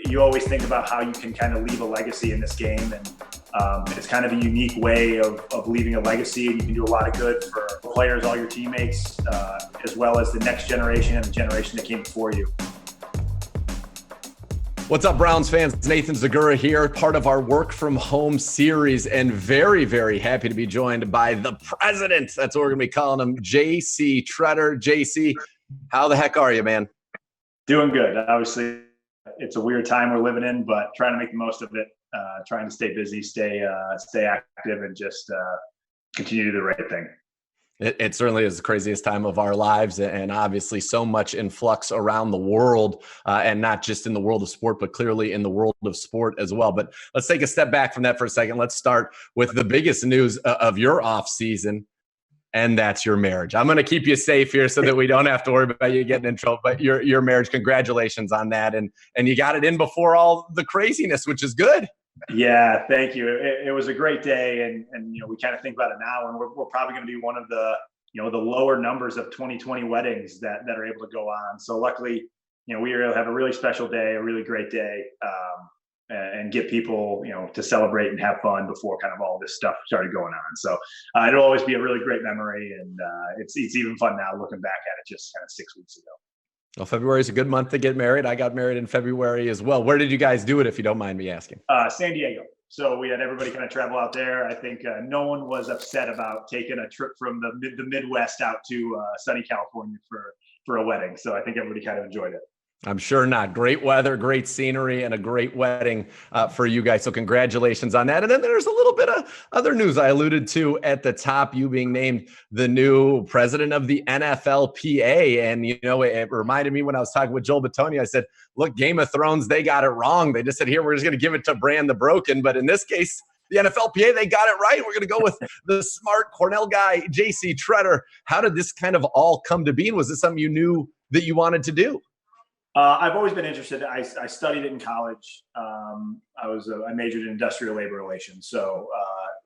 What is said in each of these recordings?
You always think about how you can kind of leave a legacy in this game, and it's kind of a unique way of leaving a legacy, and you can do a lot of good for players, all your teammates, as well as the next generation and the generation that came before you. What's up, Browns fans? It's Nathan Zegura here, part of our Work From Home series, and very, very happy to be joined by the president. That's what we're going to be calling him, JC Tretter. JC, how the heck are you, man? Doing good. Obviously, it's a weird time we're living in, but trying to make the most of it, trying to stay busy, stay active, and just continue to do the right thing. It certainly is the craziest time of our lives, and obviously so much in flux around the world, and not just in the world of sport, but clearly in the world of sport as well. But let's take a step back from that for a second. Let's start with the biggest news of your off season, and that's your marriage. I'm going to keep you safe here so that we don't have to worry about you getting in trouble. But your marriage, congratulations on that, and you got it in before all the craziness, which is good. Yeah, thank you. It was a great day, and we kind of think about it now, and we're probably going to be one of the the lower numbers of 2020 weddings that are able to go on. So luckily, we were able to have a really special day, a really great day, and get people to celebrate and have fun before kind of all this stuff started going on. So it'll always be a really great memory, and it's even fun now looking back at it just kind of 6 weeks ago. Well, February is a good month to get married. I got married in February as well. Where did you guys do it, if you don't mind me asking? San Diego. So we had everybody kind of travel out there. I think no one was upset about taking a trip from the Midwest out to sunny California for a wedding. So I think everybody kind of enjoyed it. I'm sure not. Great weather, great scenery, and a great wedding for you guys. So congratulations on that. And then there's a little bit of other news I alluded to at the top, you being named the new president of the NFLPA. And, it reminded me when I was talking with Joel Batoni, I said, look, Game of Thrones, they got it wrong. They just said, here, we're just going to give it to Bran the Broken. But in this case, the NFLPA, they got it right. We're going to go with the smart Cornell guy, JC Tretter. How did this kind of all come to be? And was this something you knew that you wanted to do? I've always been interested. I studied it in college. I majored in industrial labor relations. So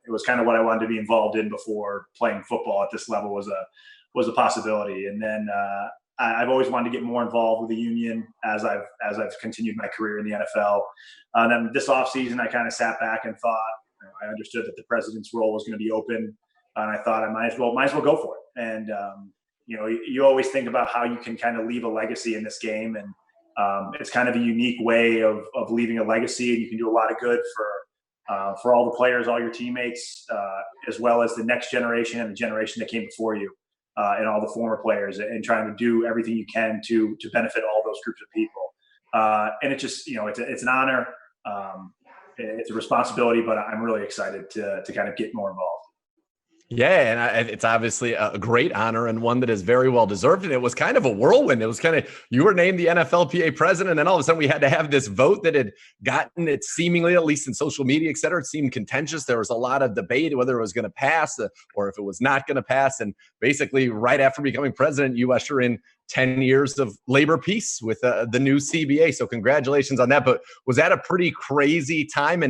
it was kind of what I wanted to be involved in before playing football at this level was a possibility. And then I've always wanted to get more involved with the union as I've continued my career in the NFL. And then this offseason, I kind of sat back and thought, I understood that the president's role was going to be open. And I thought I might as well go for it. And, you always think about how you can kind of leave a legacy in this game. And it's kind of a unique way of leaving a legacy, and you can do a lot of good for all the players, all your teammates, as well as the next generation and the generation that came before you, and all the former players, and trying to do everything you can to benefit all those groups of people. And it's just, it's an honor. It's a responsibility, but I'm really excited to kind of get more involved. Yeah, and it's obviously a great honor and one that is very well deserved. And it was kind of a whirlwind. It was kind of, you were named the NFLPA president, and then all of a sudden we had to have this vote that had gotten it seemingly, at least in social media, et cetera, it seemed contentious. There was a lot of debate whether it was going to pass or if it was not going to pass. And basically right after becoming president, you usher in 10 years of labor peace with the new CBA. So congratulations on that. But was that a pretty crazy time?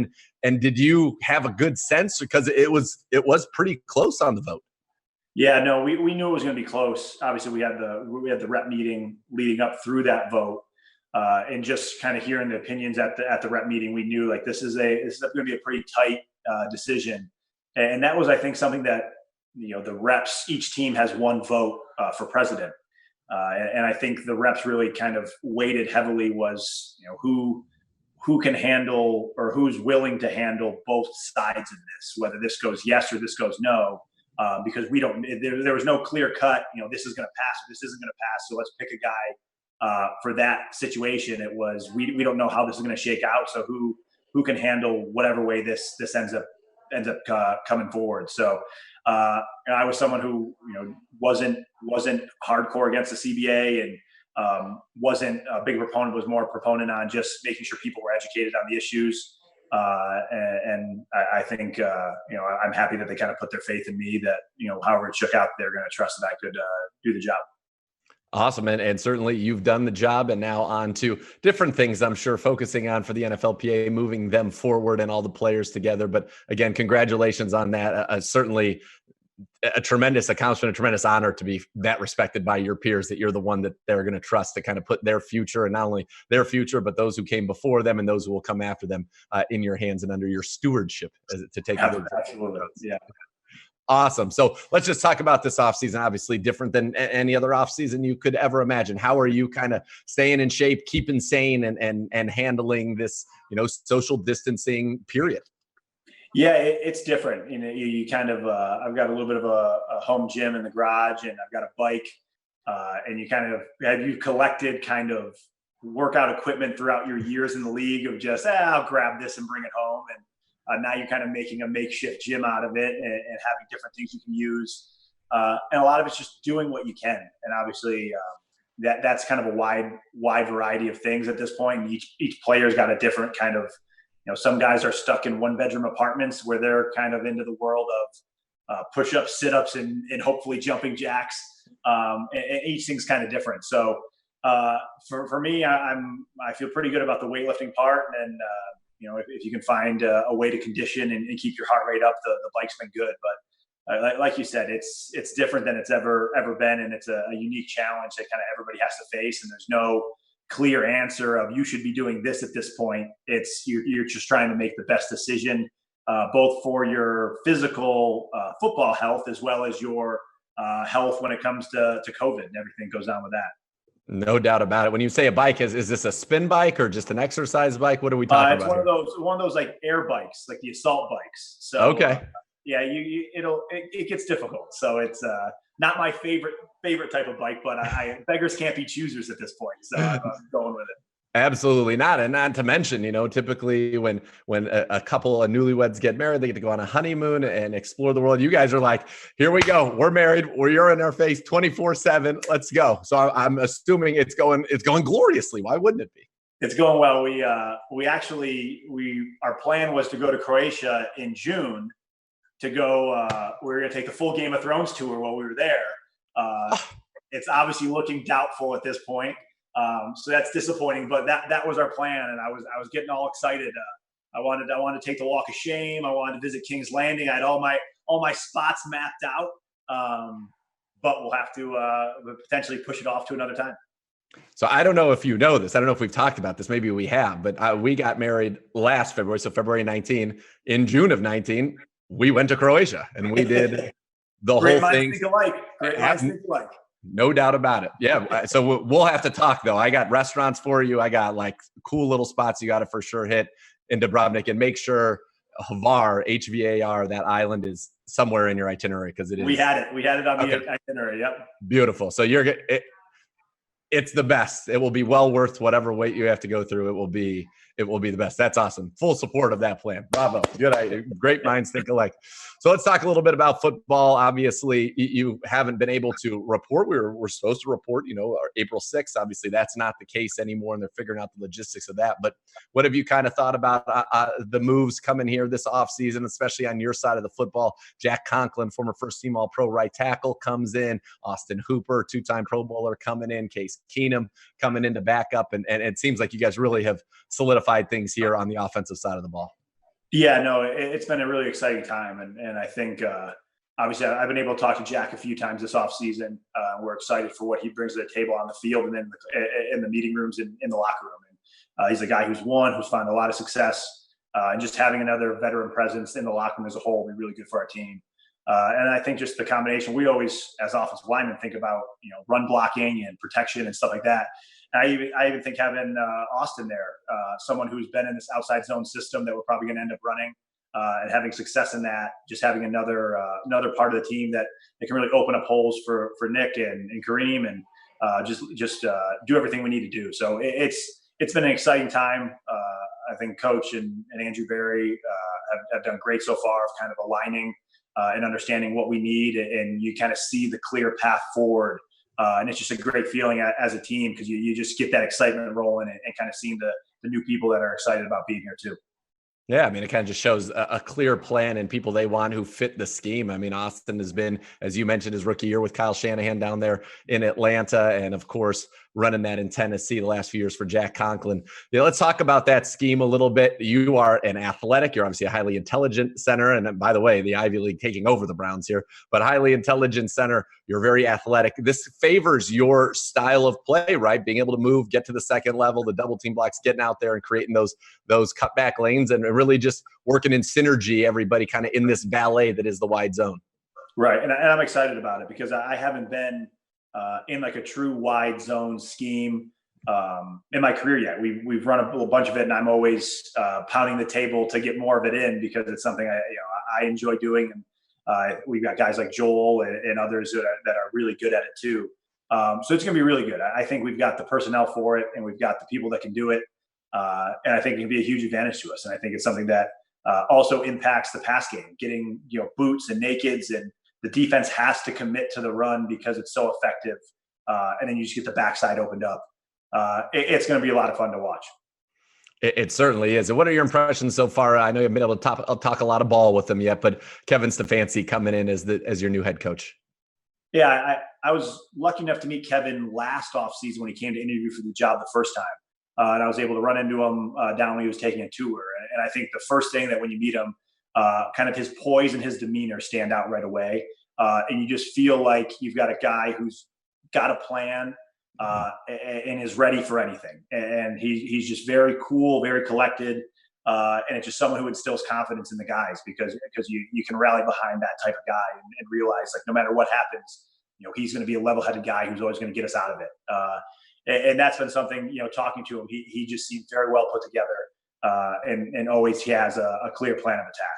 And did you have a good sense, because it was pretty close on the vote? Yeah, no, we knew it was going to be close. Obviously, we had the rep meeting leading up through that vote, and just kind of hearing the opinions at the rep meeting, we knew like this is going to be a pretty tight decision. And that was, I think, something that the reps, each team has one vote for president, and I think the reps really kind of weighted heavily was who can handle, or who's willing to handle both sides of this, whether this goes yes or this goes no, because there was no clear cut, this is going to pass or this isn't going to pass. So let's pick a guy for that situation. It was, we don't know how this is going to shake out. So who can handle whatever way this ends up coming forward. So I was someone who, wasn't hardcore against the CBA, and wasn't a big proponent, was more a proponent on just making sure people were educated on the issues. And I think, I'm happy that they kind of put their faith in me that, however it shook out, they're going to trust that I could do the job. Awesome. And certainly you've done the job, and now on to different things, I'm sure, focusing on for the NFLPA, moving them forward and all the players together. But again, congratulations on that. Certainly a tremendous accomplishment, a tremendous honor to be that respected by your peers, that you're the one that they're going to trust to kind of put their future, and not only their future, but those who came before them and those who will come after them in your hands and under your stewardship to take. Absolutely. Yeah. Awesome. So let's just talk about this offseason. Obviously different than any other offseason you could ever imagine. How are you kind of staying in shape, keeping sane, and handling this, social distancing period? Yeah, it's different. You kind of, I've got a little bit of a home gym in the garage, and I've got a bike, and you collected kind of workout equipment throughout your years in the league of just, I'll grab this and bring it home. And now you're kind of making a makeshift gym out of it, and having different things you can use. And a lot of it's just doing what you can. And obviously that's kind of a wide variety of things at this point. And each player's got a different kind of, some guys are stuck in 1-bedroom apartments where they're kind of into the world of push-ups, sit-ups, and hopefully jumping jacks. And each thing's kind of different. So for me, I feel pretty good about the weightlifting part. And if you can find a way to condition and keep your heart rate up, the bike's been good. But like you said, it's different than it's ever been, and it's a unique challenge that kind of everybody has to face. And there's no clear answer of you should be doing this at this point. It's you're just trying to make the best decision, both for your physical football health as well as your health when it comes to COVID and everything goes on with that. No doubt about it. When you say a bike, is this a spin bike or just an exercise bike? What are we talking about? It's one of those like air bikes, like the assault bikes. So okay. Yeah, it gets difficult. So it's not my favorite type of bike, but beggars can't be choosers at this point. So I'm going with it. Absolutely not. And not to mention, typically when a couple of newlyweds get married, they get to go on a honeymoon and explore the world. You guys are like, here we go. We're married. You're in our face 24/7. Let's go. So I'm assuming it's going gloriously. Why wouldn't it be? It's going well. Our plan was to go to Croatia in June to go. We were going to take the full Game of Thrones tour while we were there. It's obviously looking doubtful at this point. So that's disappointing, but that was our plan. And I was getting all excited. I wanted to take the walk of shame. I wanted to visit King's Landing. I had all my spots mapped out. But we'll have to potentially push it off to another time. So I don't know if you know this. I don't know if we've talked about this. Maybe we have, but we got married last February. So February 19. In June of 19, we went to Croatia and we did the whole thing. Great minds think alike. No doubt about it. Yeah. So we'll have to talk though. I got restaurants for you. I got like cool little spots you got to for sure hit in Dubrovnik, and make sure Hvar, HVAR, that island is somewhere in your itinerary, because it is. We had it on the itinerary. Yep. Beautiful. So it's the best. It will be well worth whatever wait you have to go through. It will be the best. That's awesome. Full support of that plan. Bravo. Good. Great minds think alike. So let's talk a little bit about football. Obviously, you haven't been able to report. We're supposed to report, April 6th. Obviously, that's not the case anymore, and they're figuring out the logistics of that. But what have you kind of thought about the moves coming here this offseason, especially on your side of the football? Jack Conklin, former first-team All-Pro right tackle, comes in. Austin Hooper, two-time Pro Bowler, coming in. Case Keenum coming in to back up. And it seems like you guys really have solidified things here on the offensive side of the ball. Yeah, no, it's been a really exciting time. And I think, obviously, I've been able to talk to Jack a few times this offseason. We're excited for what he brings to the table on the field and then in the meeting rooms and in the locker room. And he's a guy who's found a lot of success. And just having another veteran presence in the locker room as a whole will be really good for our team. And I think just the combination, we always, as offensive linemen, think about, run blocking and protection and stuff like that. And I even think having Austin there, someone who's been in this outside zone system that we're probably going to end up running and having success in that, just having another part of the team that can really open up holes for Nick and Kareem and just do everything we need to do. So it's been an exciting time. I think Coach and Andrew Berry have done great so far of kind of aligning and understanding what we need, and you kind of see the clear path forward. And it's just a great feeling as a team, because you just get that excitement rolling and kind of seeing the new people that are excited about being here too. Yeah, I mean, it kind of just shows a clear plan and people they want who fit the scheme. I mean, Austin has been, as you mentioned, his rookie year with Kyle Shanahan down there in Atlanta. And of course, running that in Tennessee the last few years for Jack Conklin. Let's talk about that scheme a little bit. You are an athletic. You're obviously a highly intelligent center. And by the way, the Ivy League taking over the Browns here, but highly intelligent center. You're very athletic. This favors your style of play, right? Being able to move, get to the second level, the double team blocks, getting out there and creating those cutback lanes and really just working in synergy, everybody kind of in this ballet that is the wide zone. Right. And I'm excited about it because I haven't been in like a true wide zone scheme in my career yet. We've run a bunch of it, and I'm always pounding the table to get more of it in because it's something I enjoy doing. And we've got guys like Joel and others that are really good at it too. So it's going to be really good. I think we've got the personnel for it, and we've got the people that can do it. And I think it can be a huge advantage to us. And I think it's something that also impacts the pass game, getting boots and nakeds, and the defense has to commit to the run because it's so effective. And then you just get the backside opened up. It's going to be a lot of fun to watch. It certainly is. And what are your impressions so far? I know you haven't been able to talk a lot of ball with them yet, but Kevin Stefanski coming in as your new head coach. Yeah, I was lucky enough to meet Kevin last offseason when he came to interview for the job the first time. And I was able to run into him down when he was taking a tour. And I think the first thing that when you meet him, kind of his poise and his demeanor stand out right away. And you just feel like you've got a guy who's got a plan and is ready for anything. And he's just very cool, very collected. And it's just someone who instills confidence in the guys because you can rally behind that type of guy and realize, like, no matter what happens, he's going to be a level-headed guy who's always going to get us out of it. And that's been something, talking to him, he just seems very well put together and always he has a clear plan of attack.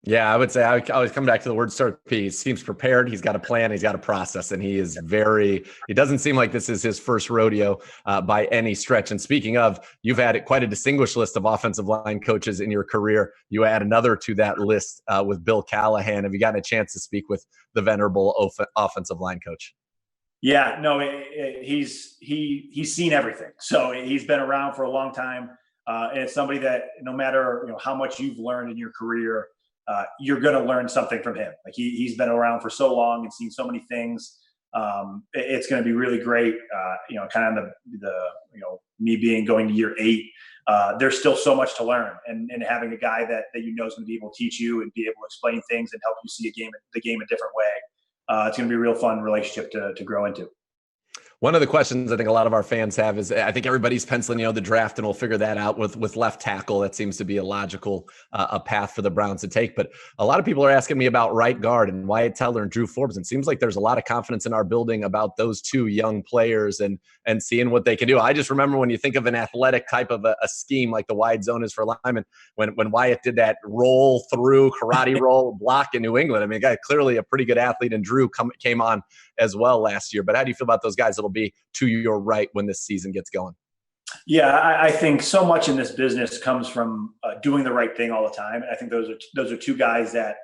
Yeah, I would say I always come back to the word CERP. He seems prepared. He's got a plan. He's got a process, and he doesn't seem like this is his first rodeo by any stretch. And speaking of, you've had quite a distinguished list of offensive line coaches in your career. You add another to that list with Bill Callahan. Have you gotten a chance to speak with the venerable offensive line coach? Yeah, no, he's seen everything. So he's been around for a long time. And it's somebody that no matter how much you've learned in your career, you're going to learn something from him. Like he's been around for so long and seen so many things. It's going to be really great. Kind of the me going to year 8. There's still so much to learn, and having a guy that is going to be able to teach you and be able to explain things and help you see the game a different way. It's going to be a real fun relationship to grow into. One of the questions I think a lot of our fans have is, I think everybody's penciling, the draft, and we'll figure that out with left tackle. That seems to be a logical a path for the Browns to take. But a lot of people are asking me about right guard and Wyatt Teller and Drew Forbes. And it seems like there's a lot of confidence in our building about those two young players and seeing what they can do. I just remember when you think of an athletic type of a scheme like the wide zone is for linemen, when Wyatt did that roll through karate roll block in New England. I mean, clearly a pretty good athlete, and Drew came on as well last year. But how do you feel about those guys that'll be to your right when this season gets going? Yeah, I think so much in this business comes from doing the right thing all the time. And I think those are two guys that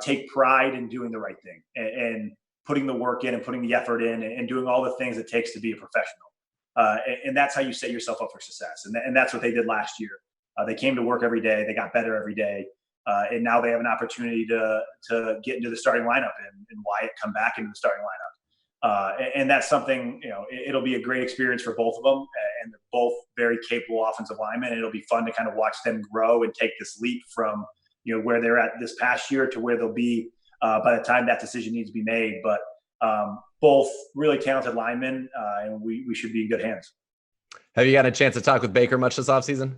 take pride in doing the right thing and putting the work in and putting the effort in and doing all the things it takes to be a professional. And that's how you set yourself up for success. And that's what they did last year. They came to work every day. They got better every day. And now they have an opportunity to get into the starting lineup and Wyatt come back into the starting lineup. And that's something, it'll be a great experience for both of them. And they're both very capable offensive linemen. And it'll be fun to kind of watch them grow and take this leap from, where they're at this past year to where they'll be by the time that decision needs to be made. But both really talented linemen, and we should be in good hands. Have you got a chance to talk with Baker much this offseason?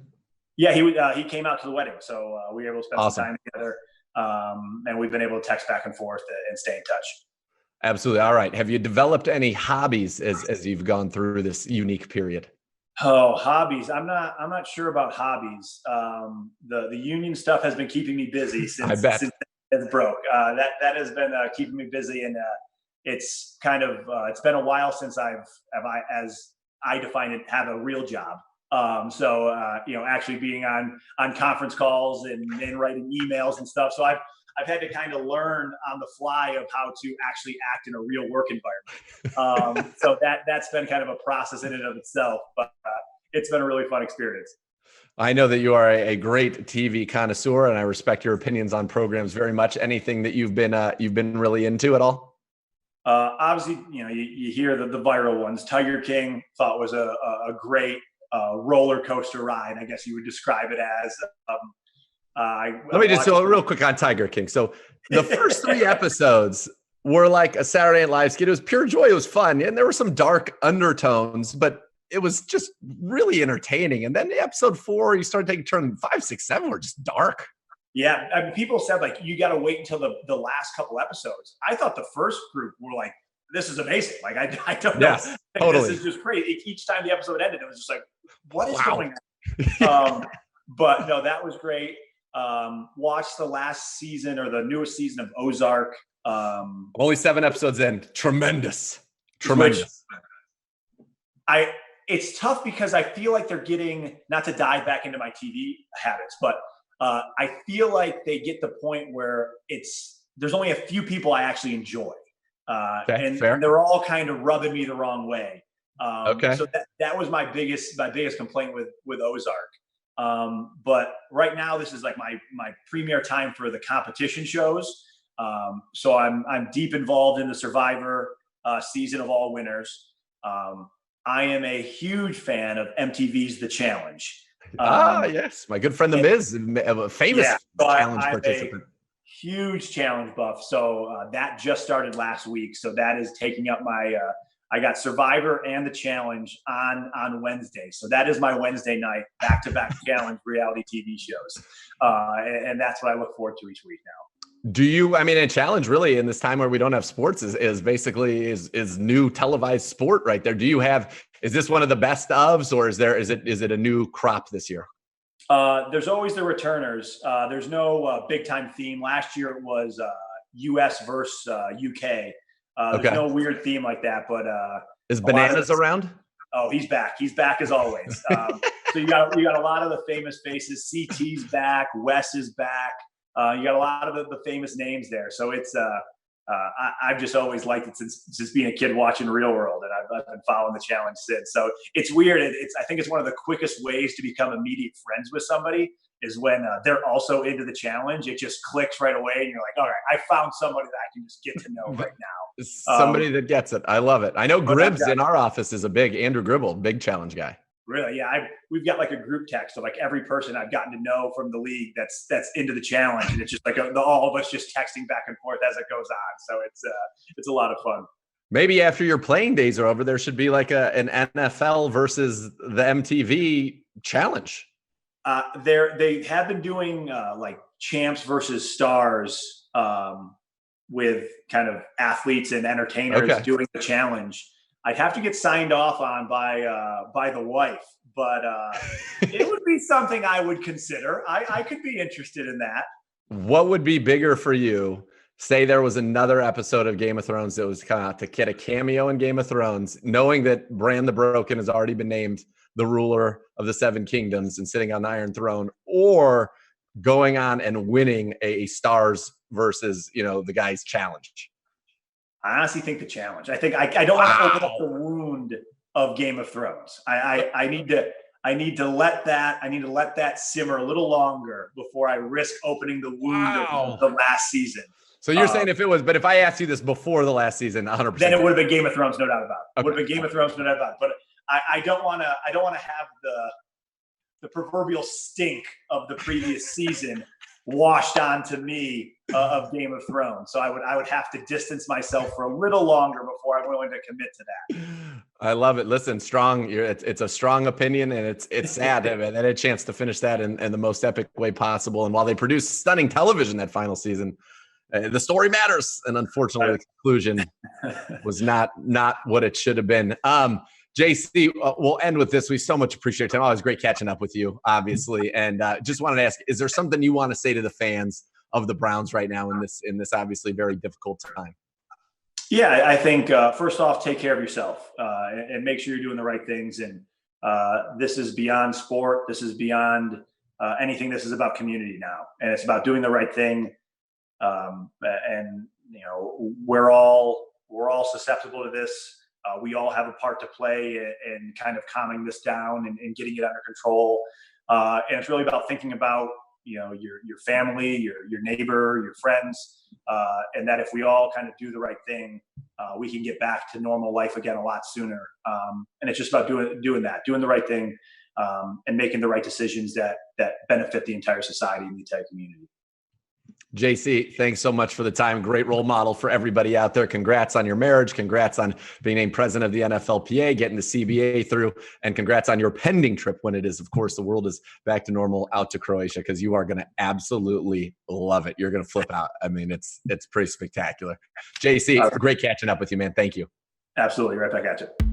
Yeah, he came out to the wedding. So we were able to spend some time together. And we've been able to text back and forth and stay in touch. Absolutely. All right. Have you developed any hobbies as you've gone through this unique period? Oh, hobbies. I'm not sure about hobbies. The union stuff has been keeping me busy since it's broke. That has been keeping me busy, and it's kind of it's been a while since as I define it, have a real job. So actually being on conference calls and writing emails and stuff. So I've had to kind of learn on the fly of how to actually act in a real work environment. So that's been kind of a process in and of itself, but it's been a really fun experience. I know that you are a great TV connoisseur, and I respect your opinions on programs very much. Anything that you've been really into at all? Obviously, you hear the viral ones. Tiger King thought was a great roller coaster ride, I guess you would describe it as. Let me just do real quick on Tiger King. So the first 3 episodes were like a Saturday Night Live skit. It was pure joy. It was fun. And there were some dark undertones, but it was just really entertaining. And then the episode 4, you started taking turn 5, 6, 7 were just dark. Yeah. I mean, people said like, you got to wait until the last couple episodes. I thought the first group were like, this is amazing. Like, I don't know. Yes, totally. This is just crazy. Each time the episode ended, it was just like, what is going on? But no, that was great. Watched the last season or the newest season of Ozark. Only 7 episodes in. Tremendous. It's tough because I feel like they're getting, not to dive back into my TV habits, but I feel like they get the point where there's only a few people I actually enjoy. And they're all kind of rubbing me the wrong way. So that was my biggest complaint with Ozark. But right now this is like my premier time for the competition shows. So I'm deep involved in the Survivor season of All Winners. I am a huge fan of MTV's The Challenge. Yes. My good friend, The Miz, a famous challenge participant. Huge challenge buff. So that just started last week. So that is taking up I got Survivor and The Challenge on Wednesday. So that is my Wednesday night back-to-back challenge reality TV shows. And that's what I look forward to each week now. A challenge really in this time where we don't have sports is basically new televised sport right there. Is this one of the best ofs, or is it a new crop this year? There's always the returners. There's no big time theme. Last year it was US versus UK. There's no weird theme like that, but is Bananas around? Oh, he's back. He's back as always. So you got a lot of the famous faces. CT's back. Wes is back. You got a lot of the famous names there. So it's I've just always liked it since being a kid watching Real World, and I've been following the challenge since. So it's weird. I think it's one of the quickest ways to become immediate friends with somebody is when they're also into the challenge. It just clicks right away, and you're like, all right, I found somebody that I can just get to know right now. Somebody that gets it. I love it. I know Gribbs in our office is Andrew Gribble, big challenge guy. Really? Yeah. We've got like a group text of like every person I've gotten to know from the league that's into the challenge. And it's just like all of us just texting back and forth as it goes on. So it's a lot of fun. Maybe after your playing days are over, there should be like an NFL versus the MTV challenge. They have been doing like champs versus stars with kind of athletes and entertainers doing the challenge. I'd have to get signed off on by the wife, but it would be something I would consider. I could be interested in that. What would be bigger for you? Say there was another episode of Game of Thrones that was kind of to get a cameo in Game of Thrones, knowing that Bran the Broken has already been named the ruler of the 7 kingdoms and sitting on the Iron Throne, or going on and winning a stars versus, the guy's challenge? I honestly think the challenge. I think I don't want to open up the wound of Game of Thrones. I need to let that simmer a little longer before I risk opening the wound of the last season. So you're saying if I asked you this before the last season, 100%, then it would have been Game of Thrones, no doubt about it. Would have been Game of Thrones, no doubt about it. But I don't want to have the proverbial stink of the previous season washed onto me of Game of Thrones. So I would have to distance myself for a little longer before I'm willing to commit to that. I love it. Listen, strong. It's a strong opinion, and it's sad that I had a chance to finish that in the most epic way possible. And while they produced stunning television that final season, the story matters. And unfortunately, the conclusion was not what it should have been. JC, we'll end with this. We so much appreciate it. Always great catching up with you, obviously. And just wanted to ask, is there something you want to say to the fans of the Browns right now in this obviously very difficult time? Yeah, I think first off, take care of yourself and make sure you're doing the right things. And this is beyond sport. This is beyond anything. This is about community now, and it's about doing the right thing. And we're all susceptible to this. We all have a part to play in kind of calming this down and getting it under control. And it's really about thinking about, your family, your neighbor, your friends, and that if we all kind of do the right thing, we can get back to normal life again a lot sooner. And it's just about doing the right thing, and making the right decisions that benefit the entire society and the entire community. JC, thanks so much for the time. Great role model for everybody out there. Congrats on your marriage. Congrats on being named president of the NFLPA, getting the CBA through, and congrats on your pending trip when it is, of course, the world is back to normal, out to Croatia, because you are going to absolutely love it. You're going to flip out. I mean, it's pretty spectacular. JC, great catching up with you, man. Thank you. Absolutely. Right back at you.